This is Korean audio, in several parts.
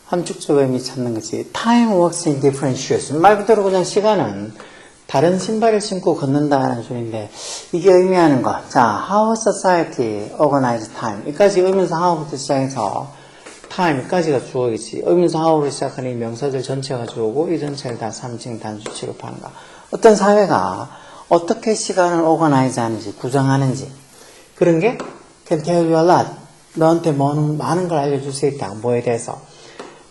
함축적 의미 찾는 거지. Time works in different shoes. 말 그대로 그냥 시간은 다른 신발을 신고 걷는다는 소리인데, 이게 의미하는 거. 자, how society organize time. 여기까지 의문사 how부터 시작해서 time까지가 주어이지. 의문사 how로 시작하는 이 명사들 전체가 주어고, 이 전체를 다 3층 단수 취급하는 거. 어떤 사회가 어떻게 시간을 organize 하는지, 구성하는지. 그런 게 can tell you a lot. 너한테 많은 걸 알려줄 수 있다. 뭐에 대해서.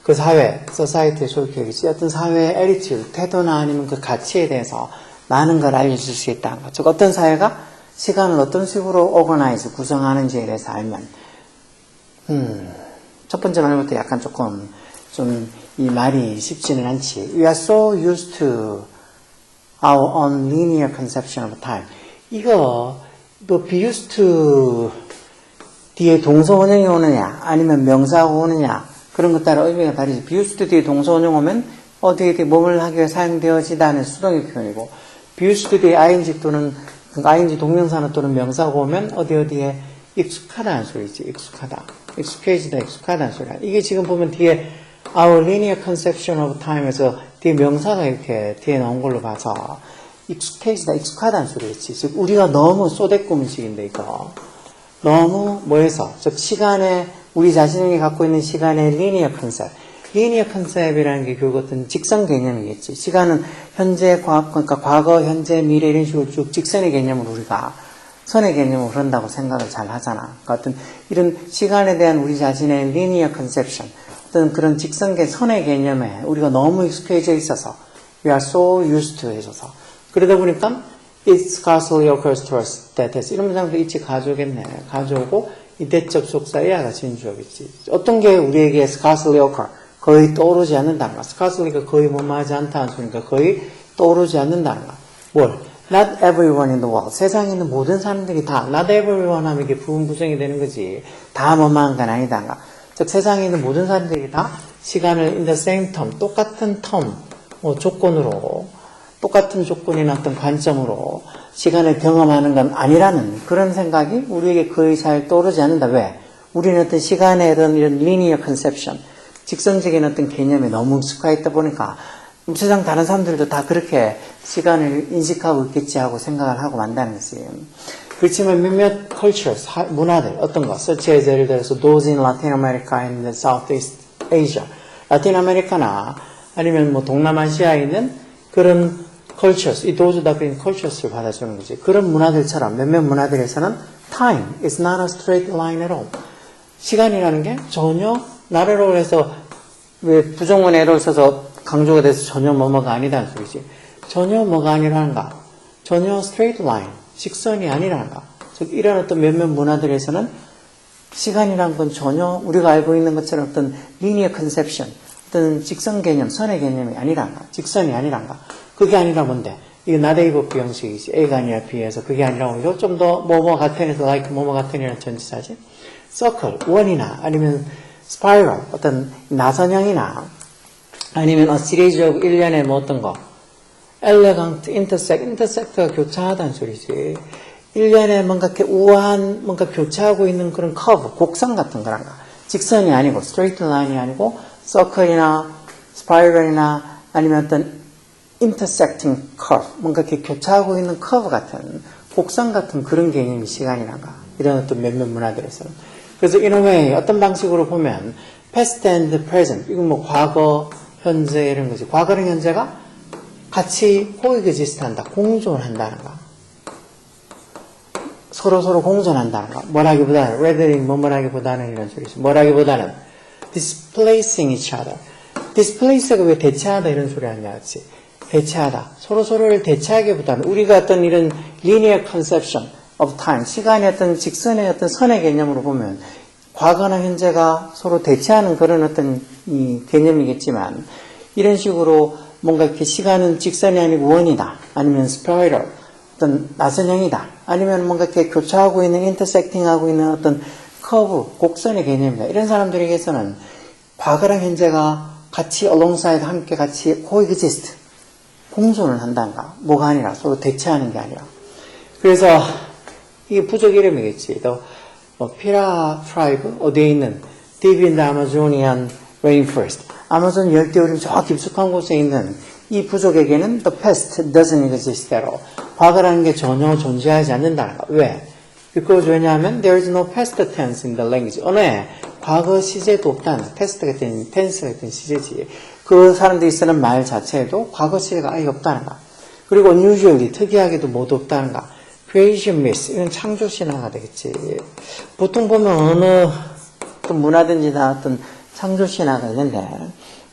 그 사회, society의 소유격이지. 어떤 사회의 attitude, 태도나 아니면 그 가치에 대해서 많은 걸 알려줄 수 있다는 거. 즉, 어떤 사회가 시간을 어떤 식으로 organize, 구성하는지에 대해서 알면, 첫 번째 말부터 약간 조금, 이 말이 쉽지는 않지. We are so used to our own linear conception of time. 이거, 뭐, be used to 뒤에 동사 원형이 오느냐, 아니면 명사가 오느냐, 그런 것 따라 의미가 다르지. be used to 뒤에 동사 원형 오면 어디에 뭐를 하기 위해 사용되어지다는 수동의 표현이고, be used to 뒤에 ing 또는 ing 동명사나 또는 명사가 오면 어디에 익숙하다는 소리지. 익숙하다. 익숙해지다, 익숙하다는 소리야. 이게 지금 보면 뒤에 our linear conception of time에서 뒤에 명사가 이렇게 뒤에 나온 걸로 봐서 익숙해지다, 익숙하다는 소리겠지. 즉 우리가 너무 쏘대꾸문식인데 이거 너무 뭐해서 즉 시간에 우리 자신이 갖고 있는 시간의 리니어 컨셉. 리니어 컨셉이라는 게 결국 어떤 직선 개념이겠지. 시간은 현재, 그러니까 과거, 현재, 미래 이런 식으로 쭉 직선의 개념으로 우리가 선의 개념으로 그런다고 생각을 잘 하잖아. 그러니까 어떤 이런 시간에 대한 우리 자신의 리니어 컨셉션, 어떤 그런 직선계 선의 개념에 우리가 너무 익숙해져 있어서 we are so used to 해줘서 그러다 보니까 it scarcely occurs to us that has 이런 문장도 있지 가져오겠네. 가져오고 이 대적 속사 예가 진주어겠지. 어떤 게 우리에게 scarcely occur 거의 떠오르지 않는다는 거. scarcely가 거의 뭐하지 않다는 소리니까 거의 떠오르지 않는다는 거. 뭘? Not everyone in the world. 세상에 있는 모든 사람들이 다 not everyone 하면 이게 부분부정이 되는 거지. 다 뭐만 건 아니다가. 즉 세상에 있는 모든 사람들이 다 시간을 in the same term, 똑같은 term, 조건으로 똑같은 조건이나 어떤 관점으로 시간을 경험하는 건 아니라는 그런 생각이 우리에게 거의 잘 떠오르지 않는다. 왜? 우리는 어떤 시간의 이런 linear conception, 직선적인 어떤 개념에 너무 익숙해 있다 보니까 세상 다른 사람들도 다 그렇게 시간을 인식하고 있겠지 하고 생각을 하고 만다는 것이에요. 그렇지만 몇몇 cultures, 문화들, 어떤 것, such as 예를 들어서 those in Latin America and Southeast Asia, 라틴 아메리카나 아니면 뭐 동남아시아에 있는 그런 cultures, 이 those that being cultures를 받아주는 거지. 그런 문화들처럼 몇몇 문화들에서는 time is not a straight line at all. 시간이라는 게 전혀 나래로 해서 왜 부정문 애를 써서 강조가 돼서 전혀 뭐뭐가 아니다는 소리지. 전혀 뭐가 아니라는가. 전혀 straight line, 직선이 아니라는가. 즉 이런 어떤 몇몇 문화들에서는 시간이란 건 전혀 우리가 알고 있는 것처럼 어떤 linear conception, 어떤 직선 개념, 선의 개념이 아니란가. 직선이 아니란가. 그게 아니라 뭔데? 이게 나데이버 비형식이지. A가 아니라 B에서 그게 아니라 오히려 좀 더 뭐뭐 같은에서 like 뭐뭐 같은이라는 전치사지. circle, 원이나 아니면 spiral, 어떤 나선형이나 아니면 a series of 일련의 뭐 어떤 거 elegant, intersect가 교차하다는 소리지. 일련의 뭔가 이렇게 우아한 뭔가 교차하고 있는 그런 커브, 곡선 같은 거란가. 직선이 아니고 straight line이 아니고 circle이나 spiral이나 아니면 어떤 intersecting curve, 뭔가 이렇게 교차하고 있는 커브 같은 곡선 같은 그런 개념이 시간이란가. 이런 어떤 몇몇 문화들에서는. 그래서 in a way 어떤 방식으로 보면 past and present, 이건 뭐 과거, 현재 이런 거지. 과거랑 현재가 같이 coexist한다, 공존한다는 거. 서로 공존한다는 거. 뭐라기보다는 rathering 뭐라기보다는 이런 소리지. 뭐라기보다는 displacing each other. displace가 왜 대체하다 이런 소리 하냐, 그렇지? 대체하다. 서로를 대체하기보다는 우리가 어떤 이런 linear conception of time, 시간의 어떤 직선의 어떤 선의 개념으로 보면 과거나 현재가 서로 대체하는 그런 어떤 이 개념이겠지만 이런 식으로 뭔가 이렇게 시간은 직선이 아니고 원이다. 아니면 spiral, 어떤 나선형이다. 아니면 뭔가 이렇게 교차하고 있는, intersecting하고 있는 어떤 커브, 곡선의 개념이다. 이런 사람들에게서는 과거랑 현재가 같이 alongside 함께 같이 coexist 공존을 한다는가? 뭐가 아니라 서로 대체하는 게 아니라. 그래서 이게 부족 이름이겠지. 피라 트라이브 어디에 있는 deep in the Amazonian rainforest. 아마존 열대우림 저 깊숙한 곳에 있는 이 부족에게는 the past doesn't exist at all. 과거라는 게 전혀 존재하지 않는다는 거. 왜? Because 왜냐하면 there is no past tense in the language. 언어에 과거 시제도 없다는 거. past가 된 tense가 된 시제지. 그 사람들이 쓰는 말 자체에도 과거 시제가 아예 없다는 거. 그리고 unusually 특이하게도 모두 없다는 거. creation myth 이건 창조 신화가 되겠지. 보통 보면 어느 어떤 문화든지 다 어떤 창조 신화가 있는데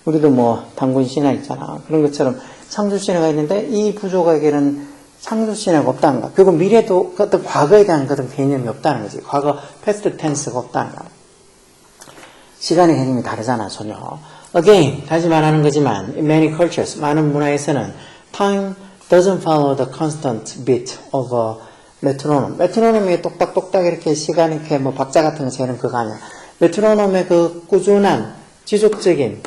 우리도 뭐 단군 신화 있잖아. 그런 것처럼 창조 신화가 있는데 이 부족에게는 창조 신화가 없다는 거. 그리고 미래도 어떤 과거에 대한 그런 개념이 없다는 거지. 과거 past tense가 없다는 거. 시간의 개념이 다르잖아 전혀. Again 다시 말하는 거지만 in many cultures 많은 문화에서는 time doesn't follow the constant beat of a metronome. 메트로놈이 똑딱똑딱 이렇게 시간 이렇게 뭐 박자 같은 거 재는 그거 아니야. 메트로놈의 그 꾸준한 지속적인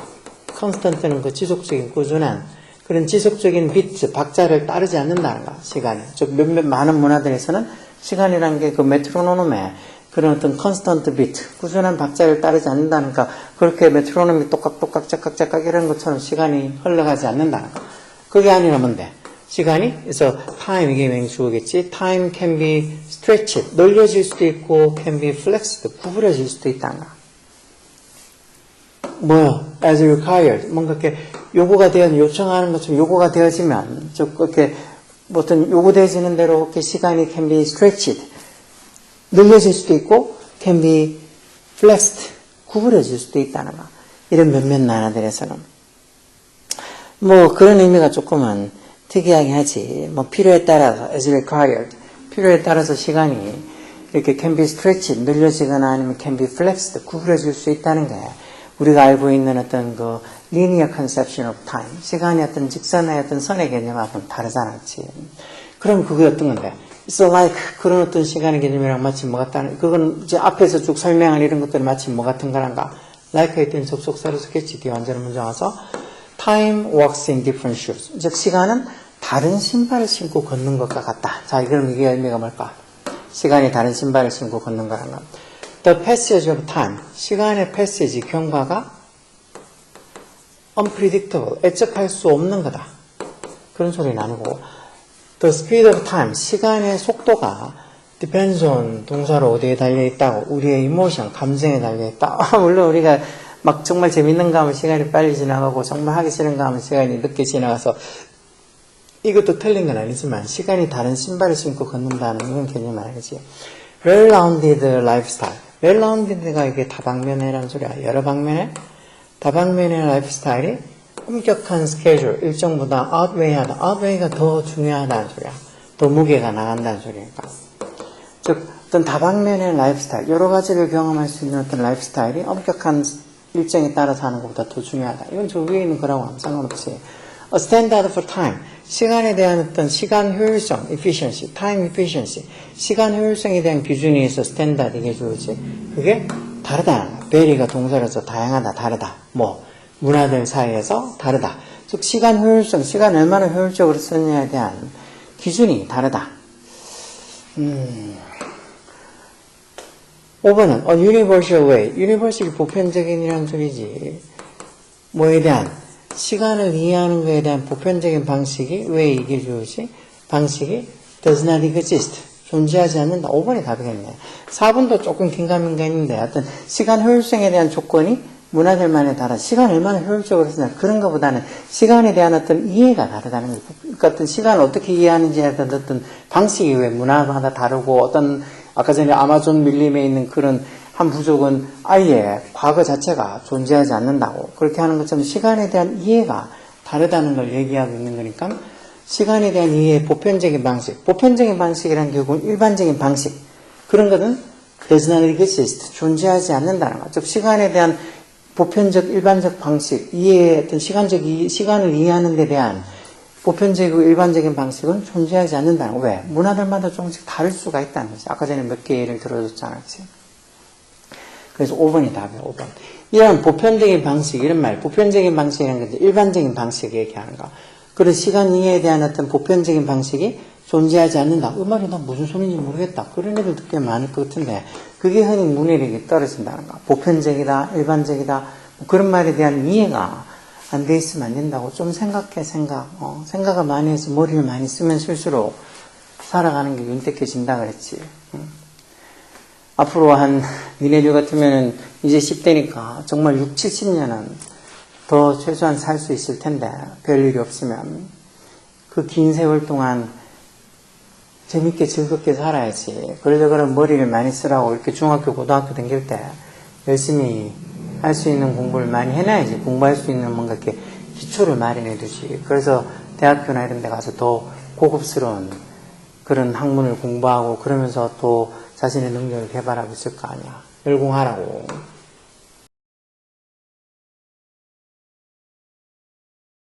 constant는 그 지속적인 꾸준한 그런 지속적인 비트 박자를 따르지 않는다는 거. 시간이. 즉 몇몇 많은 문화들에서는 시간이라는 게 그 메트로놈의 그런 어떤 constant beat 꾸준한 박자를 따르지 않는다니까 그렇게 메트로놈이 똑깍똑깍 짝깍짝깍 이런 것처럼 시간이 흘러가지 않는다는 거. 그게 아니라 뭔데? 시간이, 그래서 time, 이게 맹주어겠지. time can be stretched, 늘려질 수도 있고 can be flexed, 구부려질 수도 있다는 거. 뭐요? as required, 뭔가 이렇게 요구가 되어, 요청하는 것처럼 요구가 되어지면, 즉, 그렇게, 어떤 요구되어지는 대로 이렇게 시간이 can be stretched, 늘려질 수도 있고 can be flexed, 구부려질 수도 있다는 거. 이런 몇몇 나라들에서는. 뭐, 그런 의미가 조금은 특이하게 하지. 뭐 필요에 따라서 as required 필요에 따라서 시간이 이렇게 can be stretched 늘려지거나 아니면 can be flexed 구부려질 수 있다는 게 우리가 알고 있는 어떤 그 linear conception of time 시간의 어떤 직선의 어떤 선의 개념하고는 다르잖아, 그렇지? 그럼 그게 어떤 건데? It's like 그런 어떤 시간의 개념이랑 마치 뭐 같다는 그건 이제 앞에서 쭉 설명한 이런 것들이 마치 뭐 같은 거란가? like에 있던 접속사로 썼겠지. 뒤에 완전히 문장 와서 Time walks in different shoes. 즉 시간은 다른 신발을 신고 걷는 것과 같다. 자, 그럼 이게 의미가 뭘까? 시간이 다른 신발을 신고 걷는 거란 거. The passage of time. 시간의 passage, 경과가 unpredictable. 예측할 수 없는 거다. 그런 소리는 아니고 The speed of time. 시간의 속도가 depends on 동사로 어디에 달려있다고. 우리의 emotion, 감정에 달려있다. 물론 우리가 막 정말 재밌는가 하면 시간이 빨리 지나가고 정말 하기 싫은가 하면 시간이 늦게 지나가서 이것도 틀린 건 아니지만 시간이 다른 신발을 신고 걷는다는 이런 개념은 아니지. Well-rounded lifestyle. Well-rounded가 이게 다방면이라는 소리야. 여러 방면에 다방면의 라이프스타일이 엄격한 스케줄, 일정보다 outweigh하다. outweigh가 더 중요하다는 소리야. 더 무게가 나간다는 소리니까. 즉 어떤 다방면의 라이프스타일, 여러 가지를 경험할 수 있는 어떤 라이프스타일이 엄격한 일정에 따라서 하는 것보다 더 중요하다. 이건 저 위에 있는 거라고 하면 상관없지. A standard for time. 시간에 대한 어떤 시간 효율성, efficiency, time efficiency. 시간 효율성에 대한 기준이 있어 standard 이게 주어지. 그게 다르다. vary가 동사로서 다양하다, 다르다. 뭐 문화들 사이에서 다르다. 즉 시간 효율성, 시간 얼마나 효율적으로 쓰느냐에 대한 기준이 다르다. 5번은 a universal way. universal이 보편적인이라는 소리지. 뭐에 대한 시간을 이해하는 것에 대한 보편적인 방식이 왜 이게 주어지? 방식이 does not exist. 존재하지 않는다. 5번이 답이겠네. 4번도 조금 긴가민가 있는데 하여튼 시간 효율성에 대한 조건이 문화들만에 따라 시간 얼마나 효율적으로 쓰냐 그런 것보다는 시간에 대한 어떤 이해가 다르다는 거죠. 그러니까 어떤 시간을 어떻게 이해하는지에 대한 어떤 방식이 왜 문화마다 다르고 어떤 아까 전에 아마존 밀림에 있는 그런 한 부족은 아예 과거 자체가 존재하지 않는다고 그렇게 하는 것처럼 시간에 대한 이해가 다르다는 걸 얘기하고 있는 거니까 시간에 대한 이해의 보편적인 방식 보편적인 방식이란 결국은 일반적인 방식 그런 것은 does not exist 존재하지 않는다는 거 즉 시간에 대한 보편적 일반적 방식 이해의 어떤 시간을 이해하는 데 대한 보편적이고 일반적인 방식은 존재하지 않는다는 거 왜? 문화들마다 조금씩 다를 수가 있다는 거지 아까 전에 몇 개 예를 들어줬잖아 그치? 그래서 5번이 답이야 5번 이런 보편적인 방식 이런 말 보편적인 방식이라는 게 일반적인 방식 얘기하는 거 그런 시간 이해에 대한 어떤 보편적인 방식이 존재하지 않는다. 그 말이 나 무슨 소리인지 모르겠다. 그런 애들도 꽤 많을 것 같은데 그게 흔히 문해력이 떨어진다는 거. 보편적이다, 일반적이다 뭐 그런 말에 대한 이해가 안 돼 있으면 안 된다고. 좀 생각해. 생각을 많이 해서 머리를 많이 쓰면 쓸수록 살아가는 게 윤택해진다 그랬지. 앞으로 한 니네들 같으면은 이제 10대니까 정말 6, 70년은 더 최소한 살 수 있을 텐데 별일이 없으면 그 긴 세월 동안 재밌게 즐겁게 살아야지. 그러려고 머리를 많이 쓰라고 이렇게 중학교, 고등학교 다닐 때 열심히 할 수 있는 공부를 많이 해놔야지. 공부할 수 있는 뭔가 이렇게 기초를 마련해 두지. 그래서 대학교나 이런 데 가서 더 고급스러운 그런 학문을 공부하고 그러면서 또 자신의 능력을 개발하고 있을 거 아니야. 열공하라고.